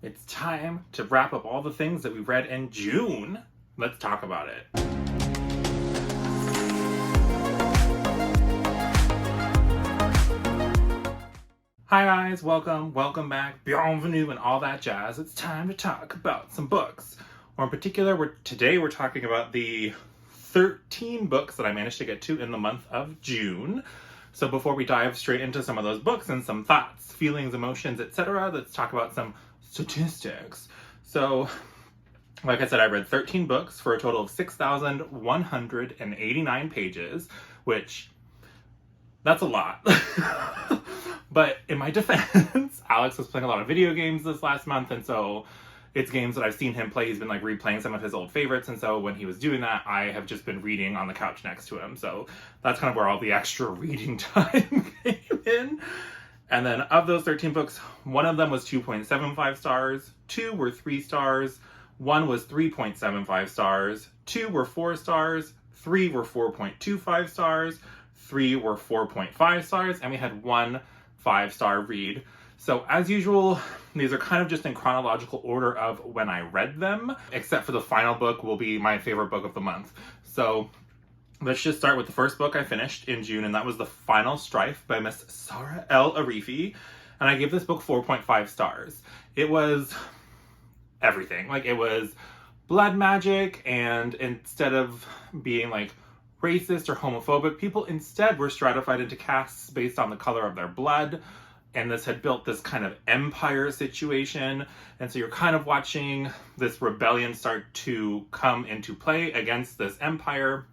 It's time to wrap up all the things that we read in June. Let's talk about it. Hi guys, welcome back, bienvenue and all that jazz. It's time to talk about some books. Or in particular, today we're talking about the 13 books that I managed to get to in the month of June. So before we dive straight into some of those books and some thoughts, feelings, emotions, etc., let's talk about some statistics. So, like I said, I read 13 books for a total of 6,189 pages, which, that's a lot. But in my defense, Alex was playing a lot of video games this last month, and so it's games that I've seen him play. He's been like replaying some of his old favorites, and so when he was doing that, I have just been reading on the couch next to him. So that's kind of where all the extra reading time came in. And then of those 13 books, one of them was 2.75 stars, 2 were 3 stars, 1 was 3.75 stars, 2 were 4 stars, 3 were 4.25 stars, 3 were 4.5 stars, and we had 1 5-star read. So as usual, these are kind of just in chronological order of when I read them, except for the final book will be my favorite book of the month. So let's just start with the first book I finished in June, and that was The Final Strife by Miss Saara El-Arifi, and I gave this book 4.5 stars. It was everything. Like, it was blood magic, and instead of being like racist or homophobic, people instead were stratified into castes based on the color of their blood. And this had built this kind of empire situation. And so you're kind of watching this rebellion start to come into play against this empire.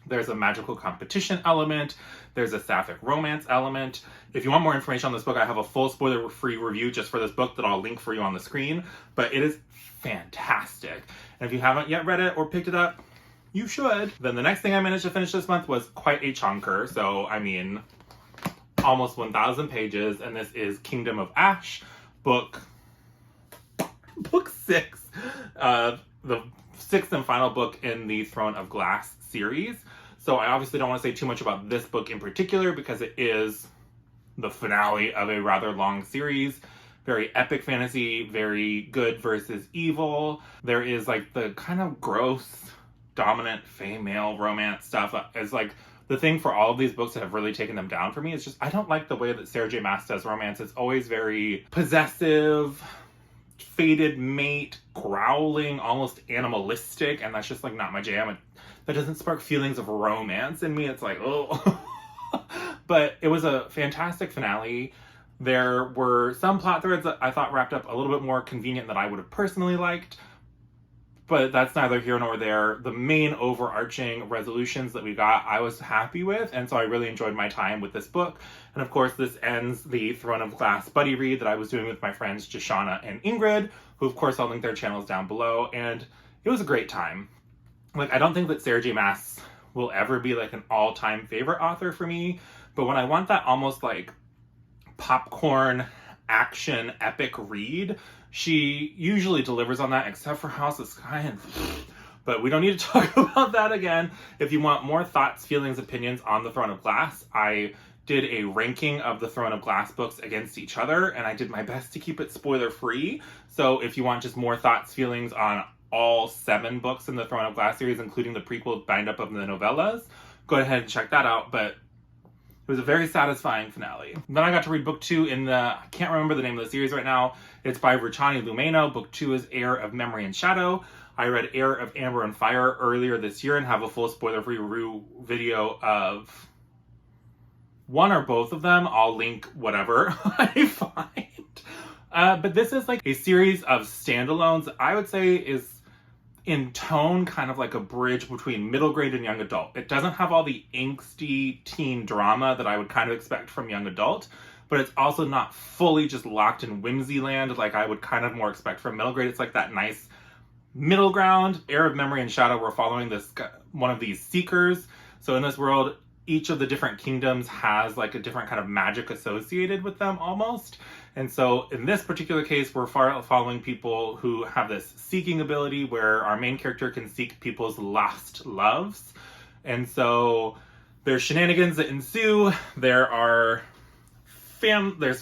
There's a magical competition element. There's a sapphic romance element. If you want more information on this book, I have a full spoiler-free review just for this book that I'll link for you on the screen. But it is fantastic. And if you haven't yet read it or picked it up, you should. Then the next thing I managed to finish this month was quite a chunker. So, I mean, almost 1,000 pages, and this is Kingdom of Ash, book 6, the 6th and final book in the Throne of Glass series. So I obviously don't want to say too much about this book in particular because it is the finale of a rather long series. Very epic fantasy, very good versus evil. There is like the kind of gross, dominant female romance stuff is like the thing for all of these books that have really taken them down for me. Is just, I don't like the way that Sarah J. Maas does romance. It's always very possessive, fated mate, growling, almost animalistic, and that's just like not my jam. That doesn't spark feelings of romance in me. It's like, oh. But it was a fantastic finale. There were some plot threads that I thought wrapped up a little bit more convenient than I would have personally liked. But that's neither here nor there. The main overarching resolutions that we got, I was happy with, and so I really enjoyed my time with this book. And of course, this ends the Throne of Glass buddy read that I was doing with my friends Joshana and Ingrid, who of course I'll link their channels down below, and it was a great time. Like, I don't think that Sarah J. Maas will ever be like an all-time favorite author for me, but when I want that almost like popcorn action epic read, she usually delivers on that, except for House of Sky, and but we don't need to talk about that again. If you want more thoughts, feelings, opinions on the Throne of Glass, I did a ranking of the Throne of Glass books against each other, and I did my best to keep it spoiler-free. So if you want just more thoughts, feelings on all 7 books in the Throne of Glass series, including the prequel bind-up of the novellas, go ahead and check that out. But it was a very satisfying finale. Then I got to read book 2 in the, I can't remember the name of the series right now. It's by Rachanee Lumayno. Book 2 is Heir of Memory and Shadow. I read Heir of Amber and Fire earlier this year and have a full spoiler-free review video of one or both of them. I'll link whatever I find. But this is like a series of standalones I would say is in tone kind of like a bridge between middle grade and young adult. It doesn't have all the angsty teen drama that I would kind of expect from young adult, but it's also not fully just locked in whimsy land like I would kind of more expect from middle grade. It's like that nice middle ground. Heir of Memory and Shadow, we're following this one of these seekers. So in this world, each of the different kingdoms has like a different kind of magic associated with them almost. And so in this particular case, we're following people who have this seeking ability where our main character can seek people's lost loves. And so there's shenanigans that ensue. There's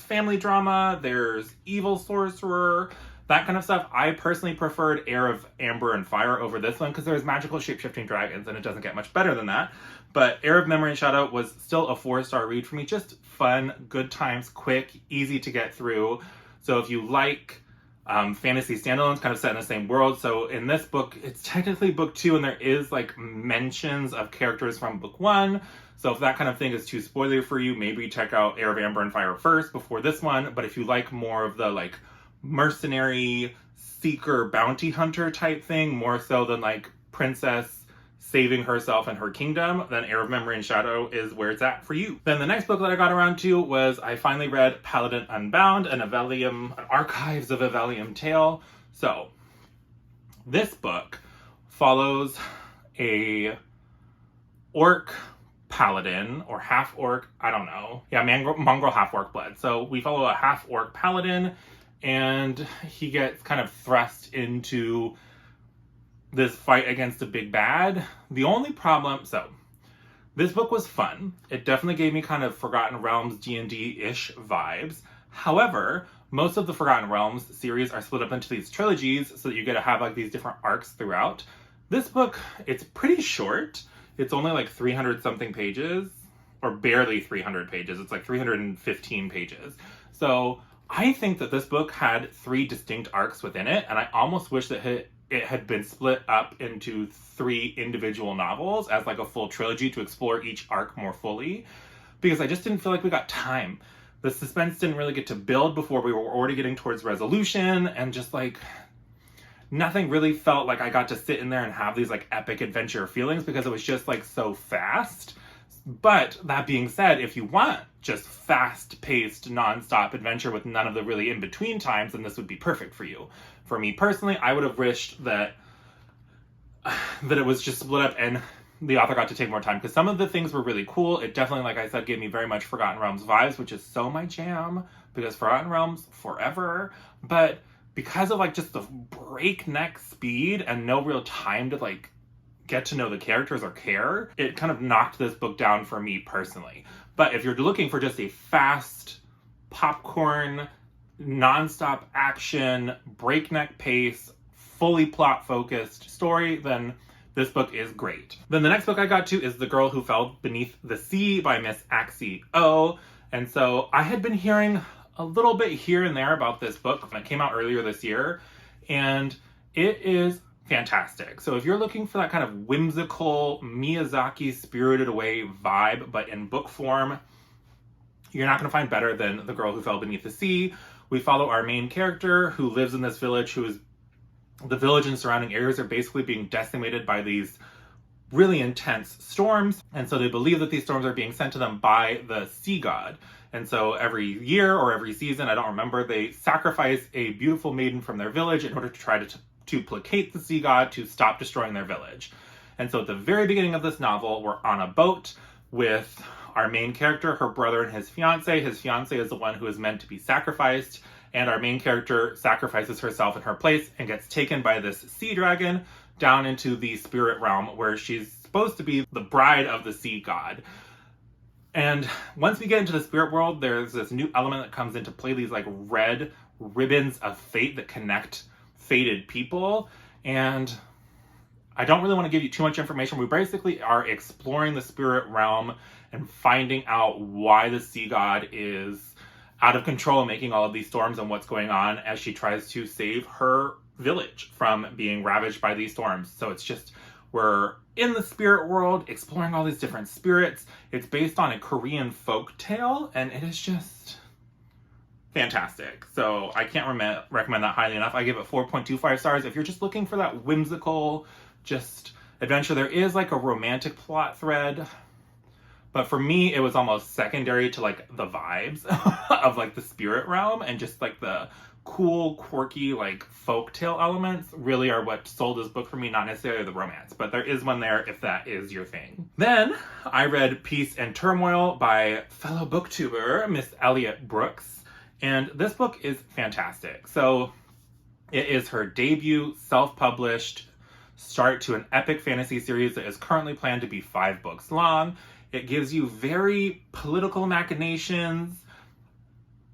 family drama. There's evil sorcerer. that kind of stuff. I personally preferred Heir of Amber and Fire over this one because there's magical shape-shifting dragons and it doesn't get much better than that. But Heir of Memory and Shadow was still a 4-star read for me. Just fun, good times, quick, easy to get through. So if you like fantasy standalones kind of set in the same world. So in this book, it's technically book 2 and there is like mentions of characters from book 1. So if that kind of thing is too spoilery for you, maybe check out Heir of Amber and Fire first before this one. But if you like more of the like mercenary, seeker, bounty hunter type thing, more so than like princess saving herself and her kingdom, then Heir of Memory and Shadow is where it's at for you. Then the next book that I got around to was I finally read Paladin Unbound, an Archives of Evelium tale. So this book follows a orc paladin or half orc, I don't know. Yeah, mongrel half orc blood. So we follow a half orc paladin and he gets kind of thrust into this fight against a big bad. The only problem, so this book was fun. It definitely gave me kind of Forgotten Realms D&D-ish vibes. However, most of the Forgotten Realms series are split up into these trilogies so that you get to have like these different arcs throughout. This book, it's pretty short. It's only like 300 something pages, or barely 300 pages. It's like 315 pages. So I think that this book had 3 distinct arcs within it, and I almost wish that it had been split up into 3 individual novels as like a full trilogy to explore each arc more fully, because I just didn't feel like we got time. The suspense didn't really get to build before we were already getting towards resolution, and just like nothing really felt like I got to sit in there and have these like epic adventure feelings because it was just like so fast. But that being said, if you want just fast-paced, non-stop adventure with none of the really in-between times, then this would be perfect for you. For me personally, I would have wished that it was just split up and the author got to take more time, because some of the things were really cool. It definitely, like I said, gave me very much Forgotten Realms vibes, which is so my jam, because Forgotten Realms forever. But because of like just the breakneck speed and no real time to like get to know the characters or care, it kind of knocked this book down for me personally. But if you're looking for just a fast, popcorn, non-stop action, breakneck pace, fully plot-focused story, then this book is great. Then the next book I got to is The Girl Who Fell Beneath the Sea by Miss Axie O. And so I had been hearing a little bit here and there about this book when it came out earlier this year, and it is fantastic. So if you're looking for that kind of whimsical Miyazaki Spirited Away vibe, but in book form, you're not going to find better than The Girl Who Fell Beneath the Sea. We follow our main character who lives in this village, the village and surrounding areas are basically being decimated by these really intense storms. And so they believe that these storms are being sent to them by the sea god. And so every year or every season, I don't remember, they sacrifice a beautiful maiden from their village in order to try to placate the sea god to stop destroying their village. And so at the very beginning of this novel, we're on a boat with our main character, her brother, and his fiance. His fiance is the one who is meant to be sacrificed, and our main character sacrifices herself in her place and gets taken by this sea dragon down into the spirit realm where she's supposed to be the bride of the sea god. And once we get into the spirit world, there's this new element that comes into play, these like red ribbons of fate that connect fated people. And I don't really want to give you too much information. We basically are exploring the spirit realm and finding out why the sea god is out of control and making all of these storms and what's going on as she tries to save her village from being ravaged by these storms. So it's just, we're in the spirit world, exploring all these different spirits. It's based on a Korean folk tale, and it is just fantastic. So I can't recommend that highly enough. I give it 4.25 stars. If you're just looking for that whimsical, just adventure, there is like a romantic plot thread, but for me, it was almost secondary to like the vibes of like the spirit realm, and just like the cool, quirky, like folktale elements really are what sold this book for me, not necessarily the romance, but there is one there if that is your thing. Then I read Peace and Turmoil by fellow booktuber Miss Elliot Brooks, and this book is fantastic. So it is her debut self-published start to an epic fantasy series that is currently planned to be 5 books long. It gives you very political machinations,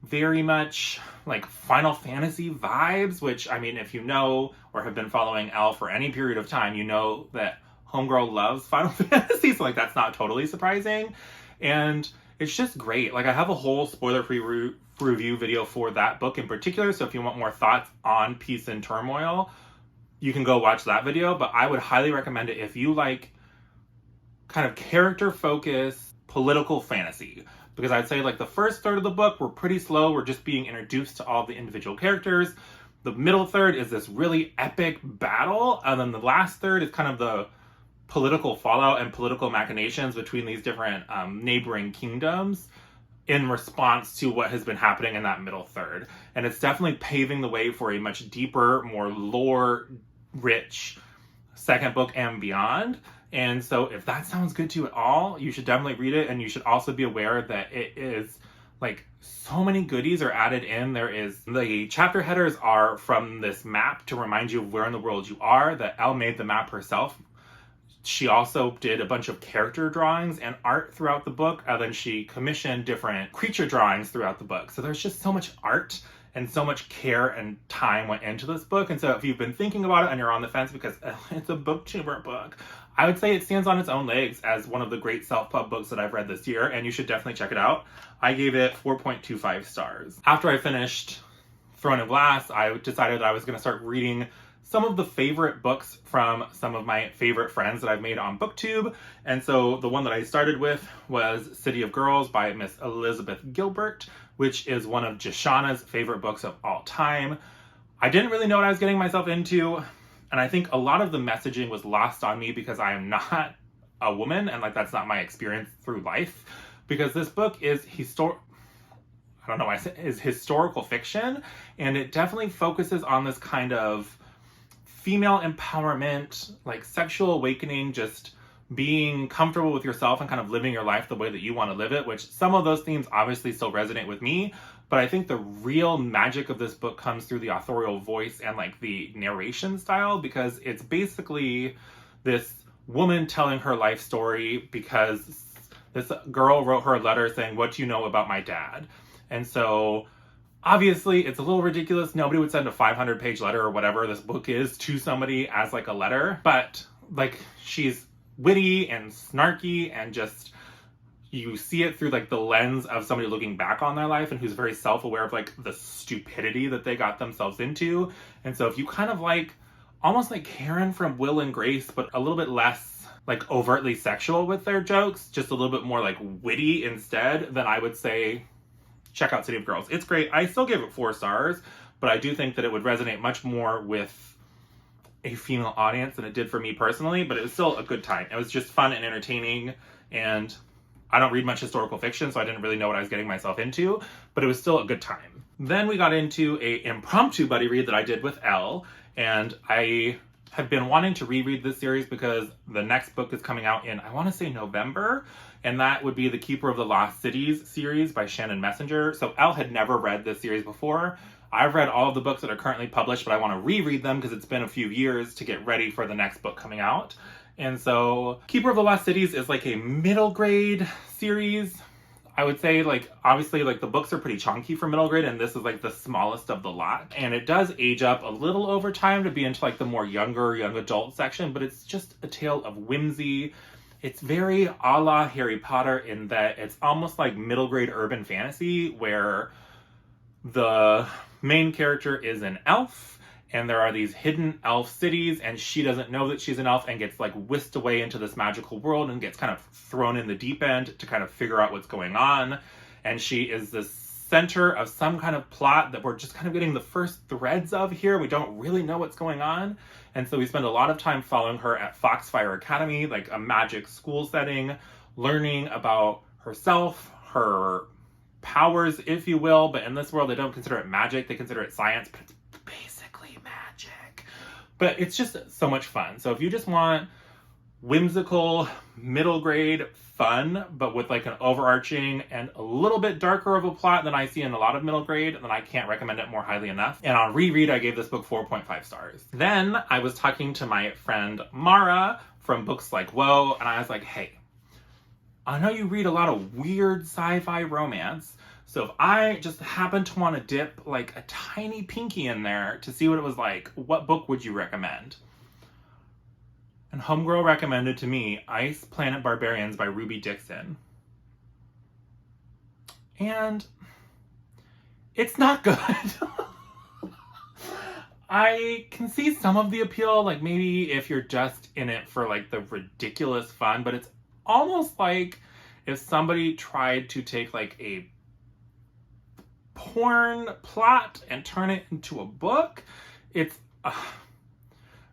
very much like Final Fantasy vibes, which, I mean, if you know or have been following Elle for any period of time, you know that Homegirl loves Final Fantasy, so like that's not totally surprising. And it's just great. Like, I have a whole spoiler-free review video for that book in particular, so if you want more thoughts on Peace and Turmoil, you can go watch that video. But I would highly recommend it if you like kind of character-focused political fantasy, because I'd say like the first third of the book we're pretty slow. We're just being introduced to all the individual characters. The middle third is this really epic battle, and then the last third is kind of the political fallout and political machinations between these different neighboring kingdoms in response to what has been happening in that middle third. And it's definitely paving the way for a much deeper, more lore-rich second book and beyond. And so if that sounds good to you at all, you should definitely read it. And you should also be aware that it is like so many goodies are added in. The chapter headers are from this map to remind you of where in the world you are, that Elle made the map herself. She also did a bunch of character drawings and art throughout the book, and then she commissioned different creature drawings throughout the book. So there's just so much art and so much care and time went into this book. And so if you've been thinking about it and you're on the fence because it's a booktuber book, I would say it stands on its own legs as one of the great self-pub books that I've read this year, and you should definitely check it out. I gave it 4.25 stars. After I finished Throne of Glass, I decided I was going to start reading some of the favorite books from some of my favorite friends that I've made on BookTube. And so the one that I started with was City of Girls by Miss Elizabeth Gilbert, which is one of Jashana's favorite books of all time. I didn't really know what I was getting myself into, and I think a lot of the messaging was lost on me because I am not a woman, and like that's not my experience through life, because this book is historical fiction, and it definitely focuses on this kind of female empowerment, like sexual awakening, just being comfortable with yourself and kind of living your life the way that you want to live it, which some of those themes obviously still resonate with me. But I think the real magic of this book comes through the authorial voice and like the narration style, because it's basically this woman telling her life story because this girl wrote her a letter saying, "What do you know about my dad?" And so obviously, it's a little ridiculous. Nobody would send a 500-page letter or whatever this book is to somebody as like a letter. But like, she's witty and snarky, and just, you see it through like the lens of somebody looking back on their life and who's very self-aware of like the stupidity that they got themselves into. And so if you kind of like, almost like Karen from Will and Grace, but a little bit less like overtly sexual with their jokes, just a little bit more like witty instead, then I would say check out City of Girls. It's great. I still give it 4 stars, but I do think that it would resonate much more with a female audience than it did for me personally, but it was still a good time. It was just fun and entertaining, and I don't read much historical fiction, so I didn't really know what I was getting myself into, but it was still a good time. Then we got into a impromptu buddy read that I did with Elle, and I have been wanting to reread this series because the next book is coming out in, I want to say November, and that would be the Keeper of the Lost Cities series by Shannon Messenger. So Elle had never read this series before. I've read all of the books that are currently published, but I want to reread them because it's been a few years to get ready for the next book coming out. And so Keeper of the Lost Cities is like a middle grade series. I would say, like, obviously, like, the books are pretty chunky for middle grade, and this is, like, the smallest of the lot. And it does age up a little over time to be into, like, the more young adult section, but it's just a tale of whimsy. It's very a la Harry Potter in that it's almost like middle grade urban fantasy, where the main character is an elf, and there are these hidden elf cities, and she doesn't know that she's an elf and gets like whisked away into this magical world and gets kind of thrown in the deep end to kind of figure out what's going on. And she is the center of some kind of plot that we're just kind of getting the first threads of here. We don't really know what's going on. And so we spend a lot of time following her at Foxfire Academy, like a magic school setting, learning about herself, her powers, if you will. But in this world, they don't consider it magic. They consider it science, but it's basically magic. But it's just so much fun. So if you just want whimsical, middle grade fun, but with like an overarching and a little bit darker of a plot than I see in a lot of middle grade, then I can't recommend it more highly enough. And on reread, I gave this book 4.5 stars. Then I was talking to my friend Mara from Books Like Whoa, and I was like, hey, I know you read a lot of weird sci-fi romance, So if I just happened to want to dip like a tiny pinky in there to see what it was like, what book would you recommend? And Homegirl recommended to me Ice Planet Barbarians by Ruby Dixon. And it's not good. I can see some of the appeal, like maybe if you're just in it for like the ridiculous fun, but it's almost like if somebody tried to take like a porn plot and turn it into a book. It's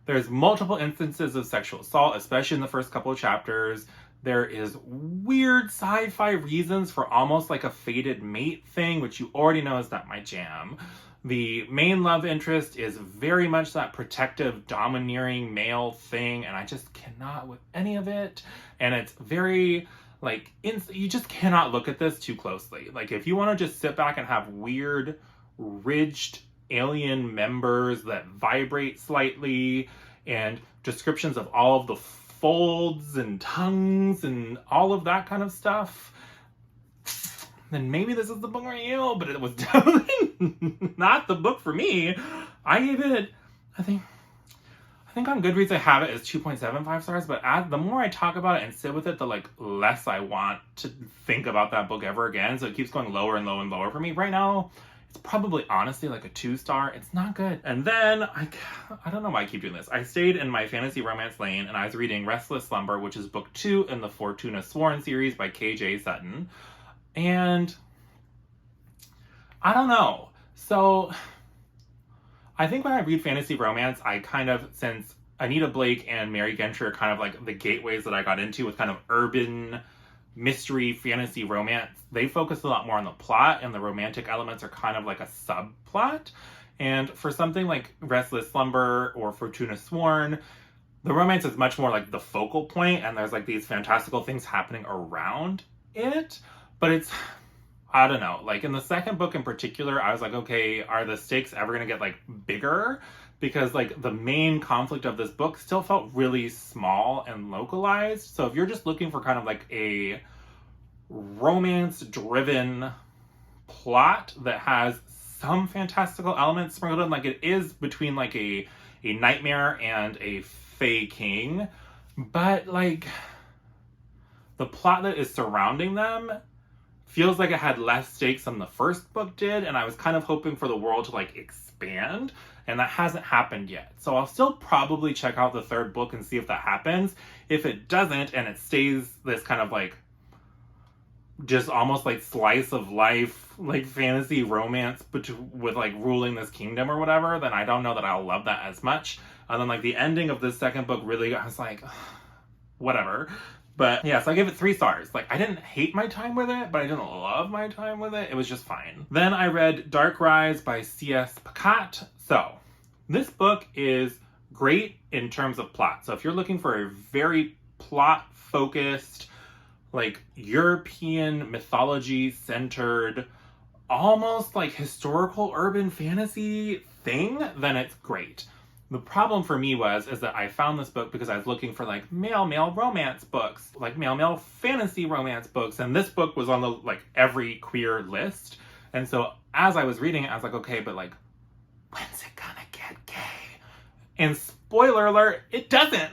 there's multiple instances of sexual assault, especially in the first couple of chapters. There is weird sci-fi reasons for almost like a fated mate thing, which you already know is not my jam. The main love interest is very much that protective, domineering male thing, and I just cannot with any of it. And it's very, like, you just cannot look at this too closely. Like, if you want to just sit back and have weird, ridged alien members that vibrate slightly, and descriptions of all of the folds and tongues and all of that kind of stuff, then maybe this is the book for you, but it was definitely not the book for me. I gave it, I think on Goodreads I have it as 2.75 stars, but the more I talk about it and sit with it, the like less I want to think about that book ever again. So it keeps going lower and lower and lower for me. Right now, it's probably honestly like a 2-star. It's not good. And then I don't know why I keep doing this. I stayed in my fantasy romance lane and I was reading Restless Slumber, which is book 2 in the Fortuna Sworn series by K.J. Sutton. And I don't know. So I think when I read fantasy romance, I kind of, since Anita Blake and Mary Gentry are kind of like the gateways that I got into with kind of urban mystery fantasy romance, they focus a lot more on the plot, and the romantic elements are kind of like a subplot. And for something like Restless Slumber or Fortuna Sworn, the romance is much more like the focal point, and there's like these fantastical things happening around it. But it's, I don't know, like in the second book in particular, I was like, okay, are the stakes ever going to get like bigger? Because like the main conflict of this book still felt really small and localized. So if you're just looking for kind of like a romance-driven plot that has some fantastical elements sprinkled in, like it is between like a nightmare and a fae king, but like the plot that is surrounding them feels like it had less stakes than the first book did, and I was kind of hoping for the world to like expand, and that hasn't happened yet. So I'll still probably check out the third book and see if that happens. If it doesn't, and it stays this kind of like just almost like slice of life, like fantasy romance with like ruling this kingdom or whatever, then I don't know that I'll love that as much. And then like the ending of this second book really, I was like, whatever. But yeah, so I gave it 3 stars. Like, I didn't hate my time with it, but I didn't love my time with it. It was just fine. Then I read Dark Rise by C.S. Pacat. So this book is great in terms of plot. So if you're looking for a very plot-focused, like European mythology-centered, almost like historical urban fantasy thing, then it's great. The problem for me is that I found this book because I was looking for like male romance books, like male fantasy romance books, and this book was on the like every queer list. And so as I was reading it, I was like, okay, but like, when's it gonna get gay? And spoiler alert, it doesn't.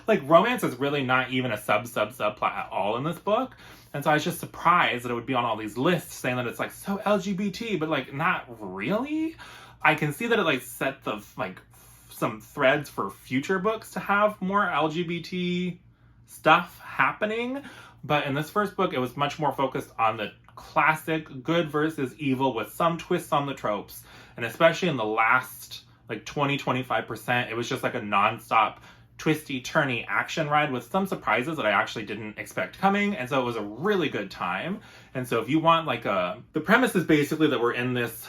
Like romance is really not even a subplot at all in this book. And so I was just surprised that it would be on all these lists saying that it's like so LGBT, but like not really. I can see that it like set the like some threads for future books to have more LGBT stuff happening, but in this first book it was much more focused on the classic good versus evil with some twists on the tropes, and especially in the last like 20-25%, it was just like a non-stop twisty turny action ride with some surprises that I actually didn't expect coming, and so it was a really good time. And so if you want like the premise is basically that we're in this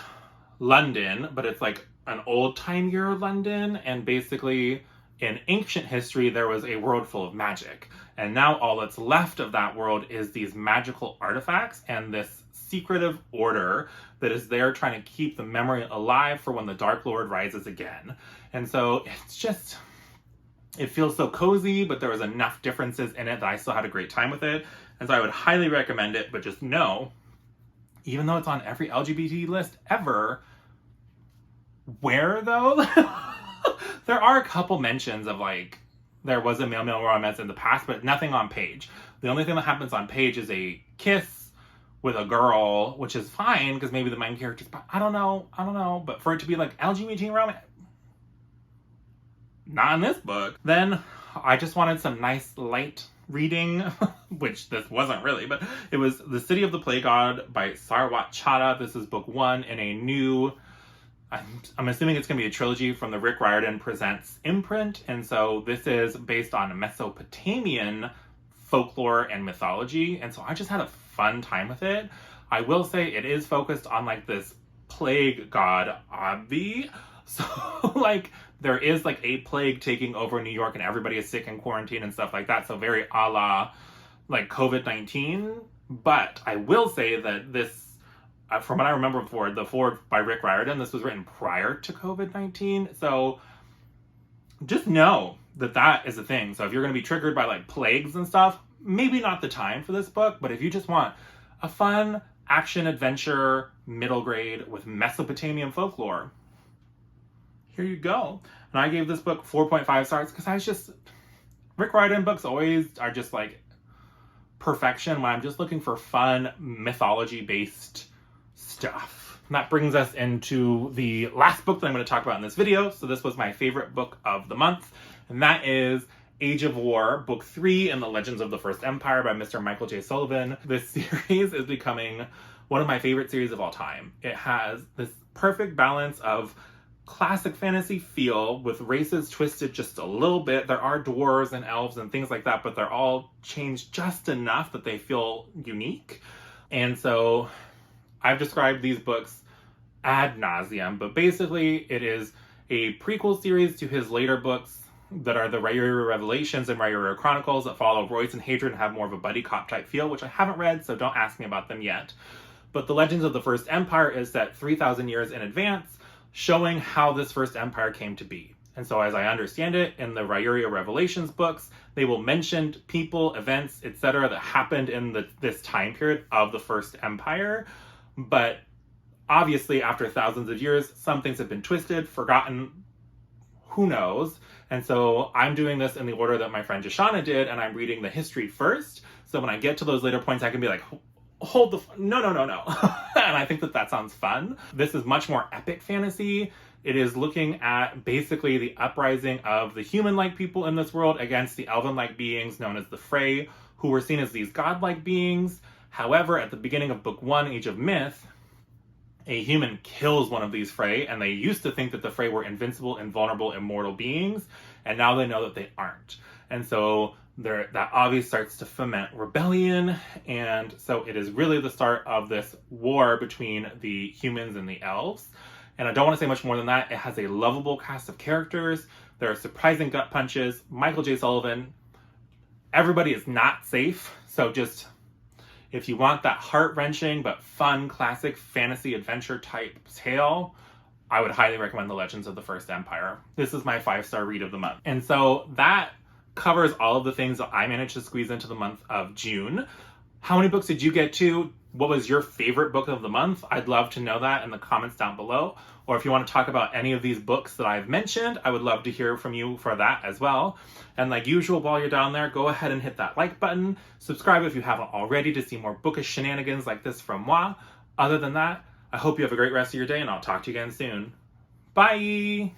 London, but it's like an old-time year London, and basically in ancient history there was a world full of magic, and now all that's left of that world is these magical artifacts and this secretive order that is there trying to keep the memory alive for when the Dark Lord rises again. And so it's just, it feels so cozy, but there was enough differences in it that I still had a great time with it, and so I would highly recommend it. But just know even though it's on every LGBT list ever. Where though? There are a couple mentions of like, there was a male-male romance in the past, but nothing on page. The only thing that happens on page is a kiss with a girl, which is fine because maybe the main character's, I don't know. But for it to be like LGBT romance, not in this book. Then I just wanted some nice light reading, which this wasn't really, but it was The City of the Play God by Sarwat Chadda. This is book 1 in a new, I'm assuming it's going to be a trilogy from the Rick Riordan Presents imprint. And so this is based on Mesopotamian folklore and mythology. And so I just had a fun time with it. I will say it is focused on like this plague god, Abi. So like there is like a plague taking over New York and everybody is sick and quarantined and stuff like that. So very a la like COVID-19. But I will say that this, from what I remember before, the forward by Rick Riordan, this was written prior to COVID-19. So just know that that is a thing. So if you're going to be triggered by like plagues and stuff, maybe not the time for this book. But if you just want a fun action adventure middle grade with Mesopotamian folklore, here you go. And I gave this book 4.5 stars because I was just, Rick Riordan books always are just like perfection when I'm just looking for fun mythology based stuff. And that brings us into the last book that I'm going to talk about in this video. So this was my favorite book of the month, and that is Age of War, book 3 in the Legends of the First Empire by Mr. Michael J. Sullivan. This series is becoming one of my favorite series of all time. It has this perfect balance of classic fantasy feel with races twisted just a little bit. There are dwarves and elves and things like that, but they're all changed just enough that they feel unique. And so I've described these books ad nauseum, but basically it is a prequel series to his later books that are the Rachanee Revelations and Rachanee Chronicles that follow Royce and Hadrian and have more of a buddy cop type feel, which I haven't read, so don't ask me about them yet. But the Legends of the First Empire is set 3,000 years in advance, showing how this First Empire came to be. And so as I understand it, in the Rachanee Revelations books, they will mention people, events, etc. that happened in this time period of the First Empire. But obviously, after thousands of years, some things have been twisted, forgotten, who knows? And so I'm doing this in the order that my friend Shannon did, and I'm reading the history first. So when I get to those later points, I can be like, hold the, no. And I think that sounds fun. This is much more epic fantasy. It is looking at basically the uprising of the human-like people in this world against the elven-like beings known as the Frey, who were seen as these godlike beings. However, at the beginning of book 1, Age of Myth, a human kills one of these Frey, and they used to think that the Frey were invincible, invulnerable, immortal beings, and now they know that they aren't. And so that obviously starts to foment rebellion, and so it is really the start of this war between the humans and the elves. And I don't want to say much more than that. It has a lovable cast of characters. There are surprising gut punches. Michael J. Sullivan. Everybody is not safe, so just, if you want that heart-wrenching but fun classic fantasy adventure type tale, I would highly recommend The Legends of the First Empire. This is my 5-star read of the month. And so that covers all of the things that I managed to squeeze into the month of June. How many books did you get to? What was your favorite book of the month? I'd love to know that in the comments down below. Or if you want to talk about any of these books that I've mentioned, I would love to hear from you for that as well. And like usual, while you're down there, go ahead and hit that like button. Subscribe if you haven't already to see more bookish shenanigans like this from moi. Other than that, I hope you have a great rest of your day, and I'll talk to you again soon. Bye!